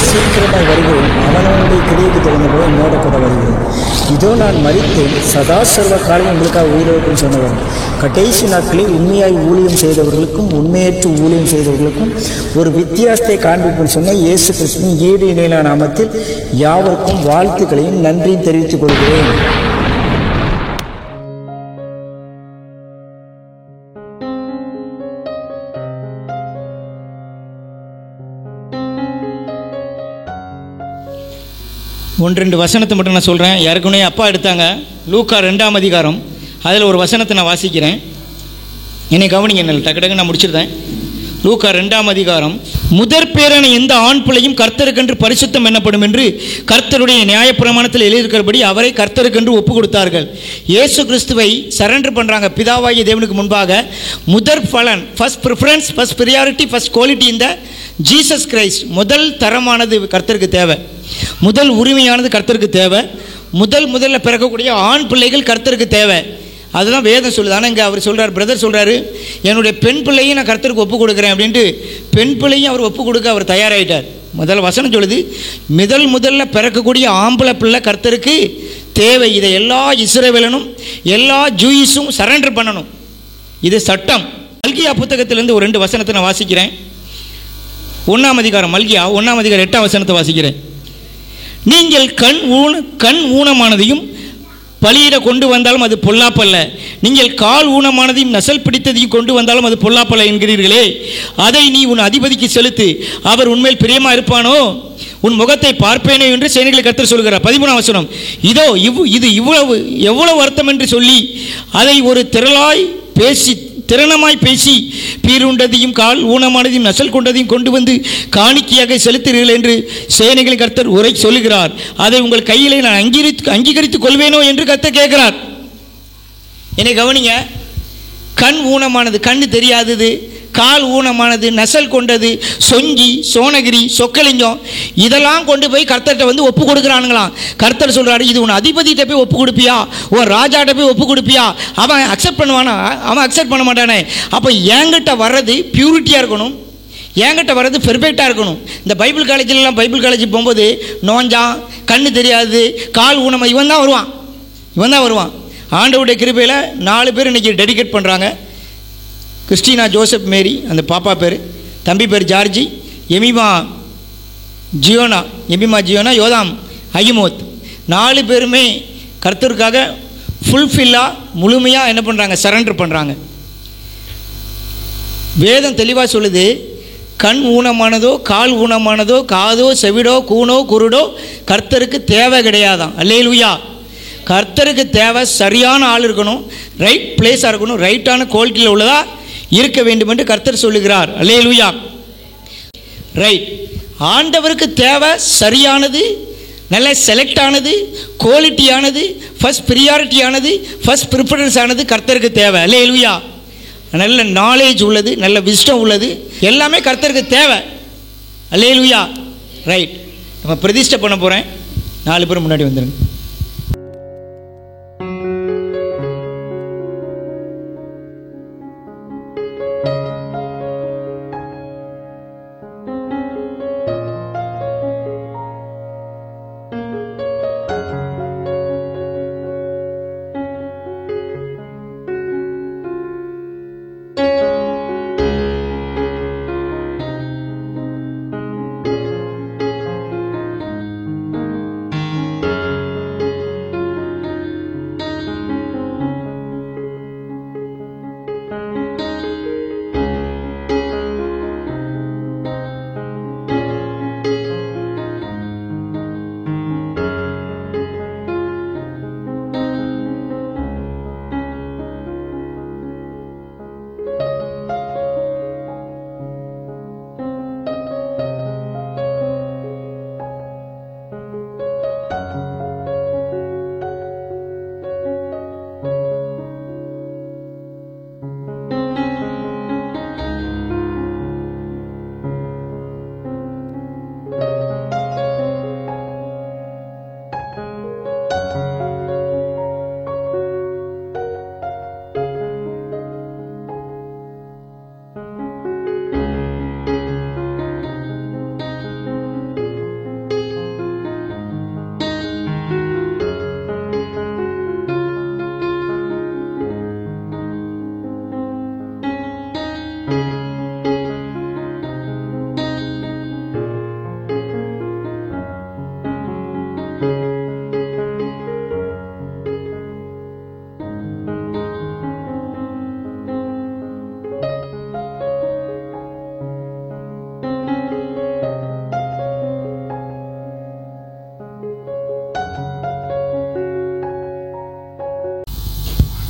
சீக்கிரமாய் வருகிறேன். அவனவனுடைய கிரியைக்கு தகுந்தபோது என்னோட கூட வருகிறேன். இதோ நான் மரித்தேன், சதா சர்வ காலம் உங்களுக்காக உயிரிழப்புன்னு சொன்னவர். கடைசி நாட்களில் உண்மையாய் ஊழியம் செய்தவர்களுக்கும் உண்மையற்று ஊழியம் செய்தவர்களுக்கும் ஒரு வித்தியாசத்தை காண்பிப்புன்னு சொன்ன இயேசு கிறிஸ்துவின் ஈடு இணையிலான நாமத்தில் யாவருக்கும் வாழ்த்துக்களையும் நன்றியும் தெரிவித்துக் கொள்கிறேன். ஒன்று ரெண்டு வசனத்தை மட்டும் நான் சொல்கிறேன். ஏற்கனவே அப்பா எடுத்தாங்க. லூக்கா 2ஆம் அதிகாரம், அதில் ஒரு வசனத்தை நான் வாசிக்கிறேன். என்னை கவனிங்க, என்ன டக்கு டக்கு நான் முடிச்சிருந்தேன். லூக்கா 2ஆம் அதிகாரம், முதற் பேரான எந்த ஆண் பிள்ளையும் கர்த்தருக்கென்று பரிசுத்தம் என்னப்படும் என்று கர்த்தருடைய நியாயப்பிரமாணத்தில் எழுதியிருக்கிறபடி அவரை கர்த்தருக்கென்று ஒப்பு கொடுத்தார்கள். இயேசு கிறிஸ்துவை சரண்டர் பண்ணுறாங்க பிதாவாகிய தேவனுக்கு முன்பாக. முதற் பலன், first preference, first priority, first quality இந்த ஜீசஸ் கிரைஸ்ட். முதல் தரமானது கர்த்தருக்கு தேவை, முதல் உரிமையானது கர்த்தருக்கு தேவை, முதல்ல பிறக்கக்கூடிய ஆண் பிள்ளைகள் கர்த்தருக்கு தேவை. அதுதான் வேதம் சொல்லுது. ஆனால் இங்கே அவர் சொல்கிறார், பிரதர் சொல்கிறாரு, என்னுடைய பெண் பிள்ளையும் நான் கர்த்தருக்கு ஒப்பு கொடுக்குறேன் அப்படின்ட்டு பெண் பிள்ளையும் அவர் ஒப்பு கொடுக்க அவர் தயாராகிட்டார். வசனம் சொல்லுது, முதல்ல பிறக்கக்கூடிய ஆம்பளை பிள்ளை கர்த்தருக்கு தேவை. இதை எல்லா இஸ்ரவேலனும் எல்லா ஜூயிஸும் சரண்டர் பண்ணணும். இது சட்டம். மல்கியா புத்தகத்திலேருந்து ஒரு 2 வசனத்தை நான் வாசிக்கிறேன். 1ஆம் அதிகாரம், மல்கியா 1ஆம் அதிகாரம் 8ஆம் வசனத்தை வாசிக்கிறேன். நீங்கள் கண் ஊனமானதையும் பலியிட கொண்டு வந்தாலும் அது பொல்லாப்பல்ல, நீங்கள் கால் ஊனமானதையும் நசல் பிடித்ததையும் கொண்டு வந்தாலும் அது பொல்லாப்பல்ல என்கிறீர்களே, அதை நீ உன் அதிபதிக்கு செலுத்து, அவர் உண்மையில் பிரியமா இருப்பானோ, உன் முகத்தை பார்ப்பேனே என்று சேனைகளை கர்த்தர் சொல்கிறார். 13ஆம் வசனம், இதோ இது எவ்வளவு அர்த்தம் என்று சொல்லி அதை ஒரு திறனமாய் பேசி பீருண்டதையும் கால் ஊனமானதையும் நசல் கொண்டதையும் கொண்டு வந்து காணிக்கையாக செலுத்துகிறீர்கள் என்று சேனைகளின் கர்த்தர் உரை சொல்லுகிறார். அதை உங்கள் கையிலே நான் அங்கீகரித்துக் கொள்வேனோ என்று கர்த்தர் கேட்கிறார். என்னை கவனிங்க, கண் ஊனமானது, கண்ணு தெரியாதது, கால் ஊனமானது, நசல் கொண்டது, சொங்கி, சோனகிரி, சொக்கலிங்கம், இதெல்லாம் கொண்டு போய் கர்த்தர்கிட்ட வந்து ஒப்பு கொடுக்குறானுங்களாம். கர்த்தர் சொல்கிறாரு, இது உன் அதிபதிகிட்ட போய் ஒப்பு கொடுப்பியா, உன் ராஜாட்ட போய் ஒப்பு கொடுப்பியா? அவன் அக்செப்ட் பண்ணுவானா? அவன் அக்செப்ட் பண்ண மாட்டானே. அப்போ என்கிட்ட வர்றது பியூரிட்டியாக இருக்கணும், என்கிட்ட வர்றது பெர்ஃபெக்டாக இருக்கணும். இந்த பைபிள் காலேஜிலலாம், பைபிள் காலேஜ் போகும்போது நோஞ்சான், கண்ணு தெரியாது, கால் ஊனமாக, இவன் தான் வருவான். ஆண்டவருடைய கிருபையில் 4 பேர் இன்றைக்கி டெடிகேட் பண்ணுறாங்க. கிறிஸ்டினா ஜோசப் மேரி, அந்த பாப்பா பேர், தம்பி பேர் ஜார்ஜி, எமிமா ஜியோனா, யோதாம் அகிமோத், 4 பேருமே கர்த்தருக்காக ஃபுல்ஃபில்லாக முழுமையாக என்ன பண்ணுறாங்க, சரண்டர் பண்ணுறாங்க. வேதம் தெளிவாக சொல்லுது, கண் ஊனமானதோ கால் ஊனமானதோ காதோ செவிடோ கூனோ குருடோ கர்த்தருக்கு தேவை கிடையாதான். அல்லேலூயா. கர்த்தருக்கு தேவை சரியான ஆள் இருக்கணும், ரைட் பிளேஸாக இருக்கணும், ரைட்டான குவாலிட்டியில் உள்ளதா இருக்க வேண்டும் என்று கர்த்தர் சொல்லுகிறார். அல்லேலூயா. ரைட். ஆண்டவருக்கு தேவை சரியானது, நல்ல செலக்ட் ஆனது, குவாலிட்டியானது, ஃபர்ஸ்ட் ப்ரியாரிட்டியானது, ஃபர்ஸ்ட் ப்ரிஃபரன்ஸ் ஆனது கர்த்தருக்கு தேவை. அல்லேலூயா. நல்ல நாலேஜ் உள்ளது, நல்ல விஸ்டம் உள்ளது, எல்லாமே கர்த்தருக்கு தேவை. அல்லேலூயா. ரைட். நம்ம பிரதிஷ்டை பண்ண போகிறேன். 4 பேர் முன்னாடி வந்துடுங்க.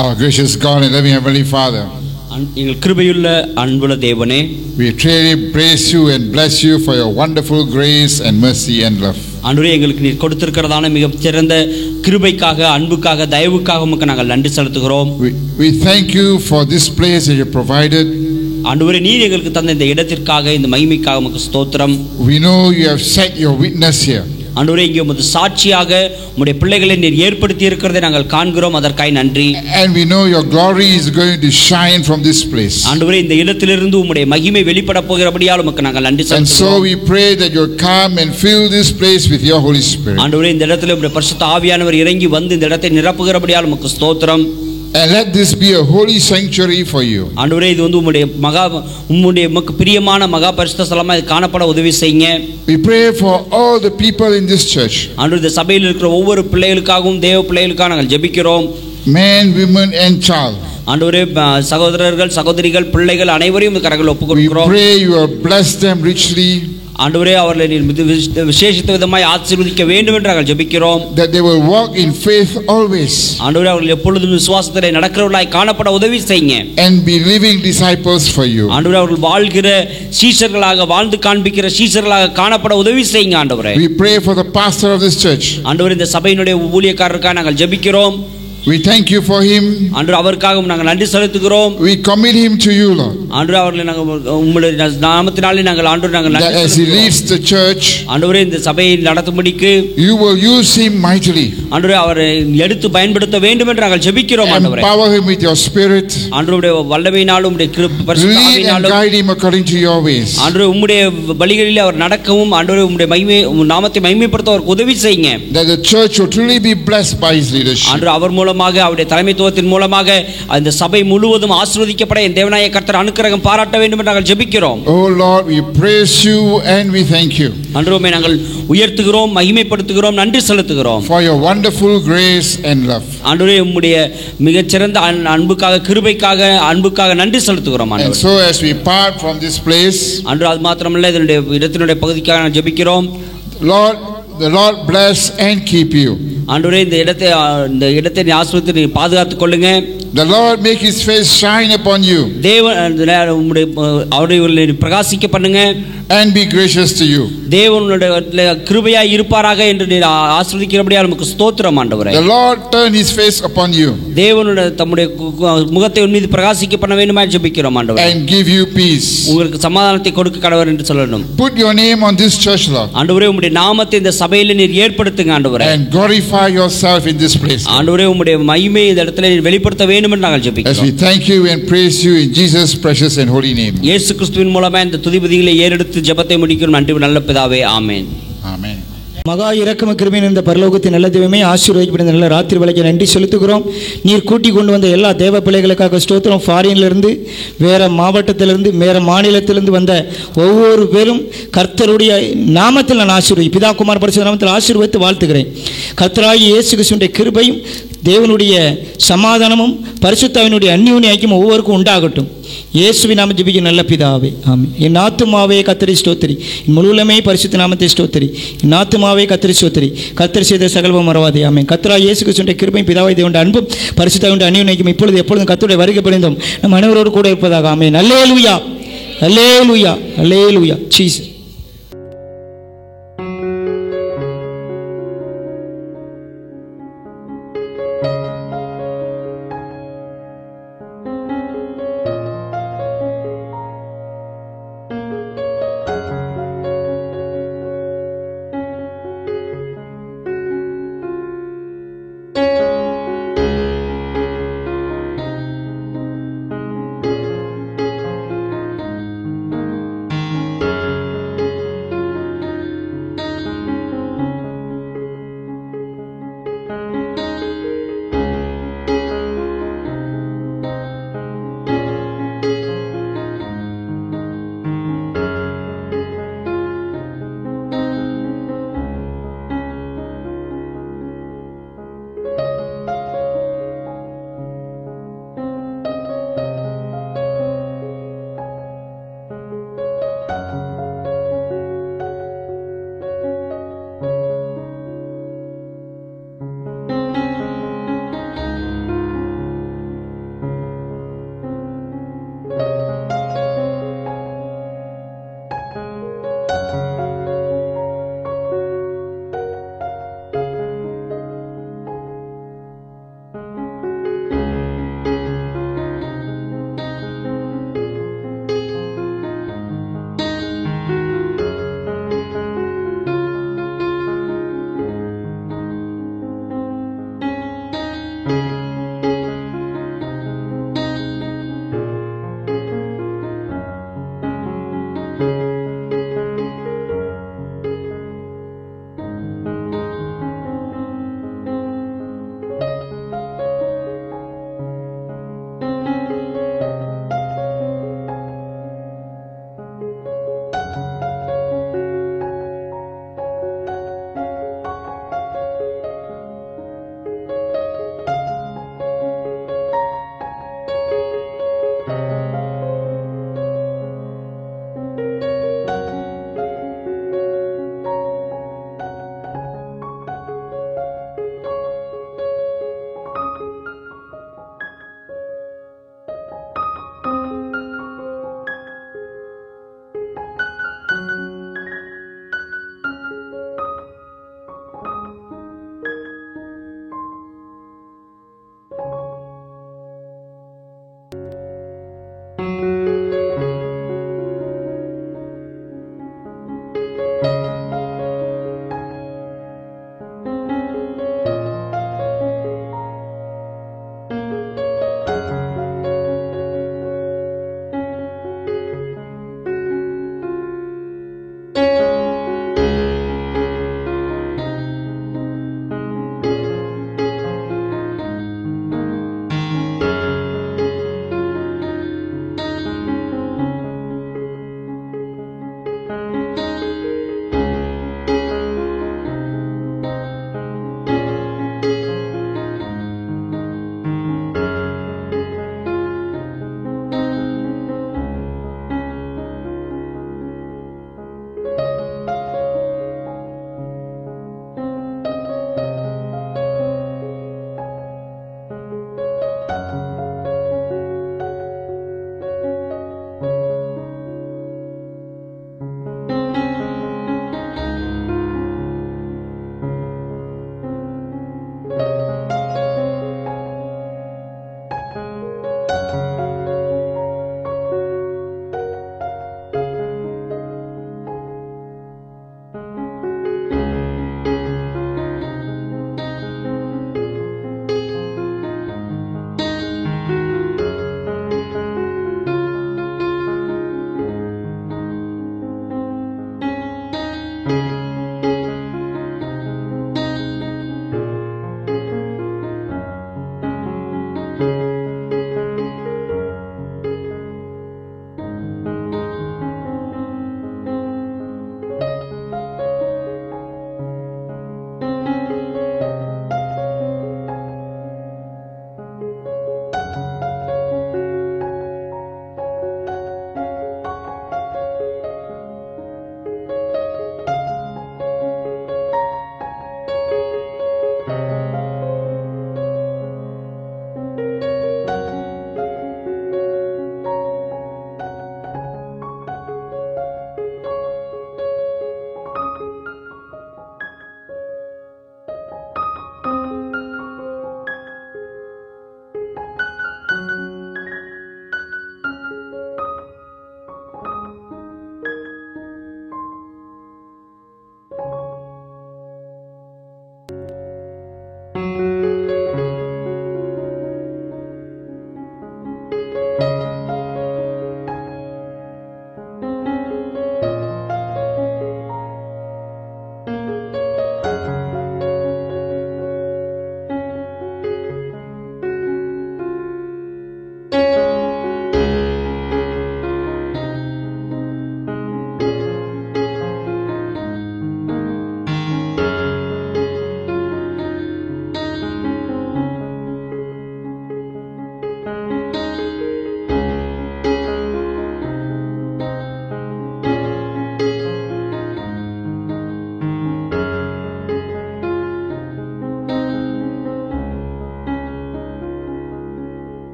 Our gracious God and loving Heavenly Father, எங்கள் கிருபையுள்ள அன்புள்ள தேவனே, we truly praise you and bless you for your wonderful grace and mercy and love. ஆண்டவரே, எங்களுக்கு நீர் கொடுத்திருக்கிறதான மிகச் சிறந்த கிருபைக்காக, அன்புக்காக, தயவுக்காக உமக்கு நாங்கள் நன்றி செலுத்துகிறோம். We thank you for this place that you provided. ஆண்டவரே, நீர் எங்களுக்கு தந்த இந்த இடத்திற்காக, இந்த மகிமைக்காக உமக்கு ஸ்தோத்திரம். We know you have set your witness here. ஆண்டவரே, இங்கே உமது சாட்சியாக உம்முடைய பிள்ளைகளை நீர் ஏற்படுத்தி இருக்கிறதை நாங்கள் காண்கிறோம். அதற்காக நன்றி. And we know your glory is going to shine from this place. ஆண்டவரே, இந்த இடத்திலிருந்து உம்முடைய மகிமை வெளிப்பட போகிறபடியால் உமக்கு நாங்கள் நன்றி And so செலுத்துகிறோம். we pray that you'll come and fill this place with your Holy Spirit. ஆண்டவரே, இந்த இடத்துல உம்முடைய பரிசுத்த ஆவியானவர் இறங்கி வந்து இந்த இடத்தை நிரப்புகிறபடியால் உமக்கு ஸ்தோத்திரம். And let this be a holy sanctuary for you. ஆண்டவரே, இது வந்து உம்முடைய உமக்கு பிரியமான மகா பரிசுத்த ஸ்தலமா இது காணப்பட உதவி செய்யுங்க. We pray for all the people in this church. ஆண்டவரே, இந்த சபையில் இருக்கிற ஒவ்வொரு பிள்ளைகளுக்காகவும், தேவ பிள்ளைகளுக்காக நாங்கள் ஜெபிக்கிறோம். Men, women and child. ஆண்டவரே, சகோதரர்கள், சகோதரிகள், பிள்ளைகள் அனைவரையும் இந்த கரங்களில் We ஒப்புக்கொடுக்கிறோம். pray you will bless them richly. ஆண்டவரே, அவர்களை நீர் விசேஷித்த விதமாய் ஆசீர்வதிக்க வேண்டும் என்று நாங்கள் ஜெபிக்கிறோம். That they will walk in faith always. ஆண்டவரே, அவர்கள் எப்பொழுதும் விசுவாசத்திலே நடக்கிறவர்களாய் காணப்பட உதவி செய்யுங்க. And be living disciples for you. ஆண்டவரே, அவர்கள் வாழ்கிற சீஷர்களாக, வாழ்ந்து காண்பிக்கிற சீஷர்களாக காணப்பட உதவி செய்யுங்க. ஆண்டவரே, We pray for the pastor of this church. ஆண்டவரே, இந்த சபையினுடைய ஊழியக்காரருக்காக நாங்கள் ஜெபிக்கிறோம். We thank you for him. ஆண்டவரே, அவருக்காக நாங்கள் நன்றி செலுத்துகிறோம். We commit him to you, Lord. ஆண்டவரே, அவர்களை நாங்கள் உம்முடைய நாமத்தினாலே நாங்கள் ஆண்டவரே நாங்கள் That நன்றி as he செலுத்துகிறோம். leads the church, ஆண்டவரே, இந்த சபையை நடத்தும்படிக்கு you will use him mightily. ஆண்டவரே, அவரை எடுத்து பயன்படுத்த வேண்டும் என்று நாங்கள் ஜெபிக்கிறோம். ஆண்டவரே, Empower him with your spirit. ஆண்டவருடைய வல்லமையினாலும் உம்முடைய பரிசுத்த Lead and ஆவியினாலும் guide him according to your ways. ஆண்டவரே, உம்முடைய வழிகளில் அவர் நடக்கவும், ஆண்டவரே, உம்முடைய மகிமை, உம் நாமத்தை மகிமைப்படுத்த அவருக்கு உதவி செய்யுங்க. That the church will truly be blessed by his leadership. ஆண்டவரே, அவர் மூலமாக, அவருடைய தலைமைத்துவத்தின் மூலமாக அந்த சபை முழுவதும் ஆசீர்வதிக்கப்பட என் தேவனாய கர்த்தர் அனுக்கிரகம் பாராட்ட வேண்டும் என்று நாங்கள் ஜெபிக்கிறோம். Oh Lord, we praise you and we thank you ஆண்டவரே, நாங்கள் உயர்த்துகிறோம், மகிமைப்படுத்துகிறோம், நன்றி செலுத்துகிறோம். for your wonderful grace and love. ஆண்டவரே, உம்முடைய மிகச்சிறந்த அன்புக்காக, கிருபைக்காக, அன்புக்காக நன்றி செலுத்துகிறோம். And ஆண்டவரே, so as we part from this place, ஆண்டவரே, அது மாத்திரமல்ல, இதனுடைய இடத்தினுடைய பகுதிக்காக நாங்கள் ஜெபிக்கிறோம். Lord, the Lord bless and keep you. ஆண்டவரே, இந்த இடத்தை நீ ஆசீர்வதித்து நீ பாதுகாத்துக் கொள்ளுங்க. The Lord make his face shine upon you தேவன் உம்முடைய அவரை பிரகாசிக்க பண்ணுங்க. and be gracious to you. தேவனுடைய கிருபையாய் இருப்பாராக என்று நீர் ஆசீர்வதிக்கிறபடியால் நமக்கு ஸ்தோத்திரம். ஆண்டவரே, The Lord turn his face upon you தேவனுடைய தம்முடைய முகத்தை உன் மீது பிரகாசிக்க பண்ண வேண்டுமா ஜெபிக்கிறோம். ஆண்டவரே, and give you peace. உங்களுக்கு சமாதானத்தை கொடுக்க கடவர் என்று சொல்லணும். Put your name on this church, Lord, ஆண்டவரே, உம்முடைய நாமத்தை இந்த சபையில நீர் ஏற்படுத்துங்க. ஆண்டவரே, and glorify yourself in this place. ஆண்டவரே, உம்முடைய மகிமையை இந்த இடத்துல நீர் வெளிப்படுத்த வேண்டும் என்று நாங்கள் As we ஜெபிக்கிறோம். thank you and praise you in Jesus' precious and holy name. இயேசு கிறிஸ்துவின் மூலமா இந்த துதிபதிகளை ஏறெடுத்து ஜெபத்தை முடிக்கிறோம். நன்றி நல்ல பிதாவே, ஆமென். Amen. மகா இரக்கம கிருபையின் இந்த பரலோகத்தின் நல்ல தெய்வமே, ஆசீர்வதிக்கப்பட்ட நல்ல ராத்திரி வேளைக்கு நன்றி செலுத்துகிறோம். நீர் கூட்டி கொண்டு வந்த எல்லா தேவ பிள்ளைகளுக்காக ஸ்தோத்திரம். ஃபாரின்லேருந்து, வேறு மாவட்டத்திலிருந்து, வேறு மாநிலத்திலிருந்து வந்த ஒவ்வொரு பேரும் கர்த்தருடைய நாமத்தில் நான் பிதா குமார் பரிசுத்த நாமத்தில் ஆசீர்வதித்து வாழ்த்துகிறேன். கர்த்தராகிய இயேசு கிறிஸ்துவின் கிருபையும், தேவனுடைய சமாதானமும், பரிசுத்தாவினுடைய அந்யோன்ய ஐக்கியம் ஒவ்வொருக்கும் உண்டாகட்டும். இயேசுவின் நாமத்தில் ஜெபிக்கிற நல்ல பிதாவே, ஆமென். என் ஆத்துமாவே கர்த்தரை ஸ்தோத்திரி, என் முழுவதுமே பரிசுத்த நாமத்தை ஸ்தோத்திரி. என் ஆத்துமாவே கர்த்தரை ஸ்தோத்திரி, கர்த்தர் செய்த சகலமும் மறவாதே. ஆமென். கர்த்தராகிய இயேசு கிறிஸ்துவின் கிருபையும், பிதாவாகிய தேவனுடைய அன்பும், பரிசுத்தாவினுடைய அந்யோன்ய ஐக்கியம் இப்பொழுது எப்பொழுதும் கர்த்தருடைய வருகை பரிந்தும் நம் அனைவரோடு கூட இருப்பதாக. ஆமென். அல்லேலூயா, அல்லேலூயா, அல்லேலூயா. ஜீசஸ். Amen.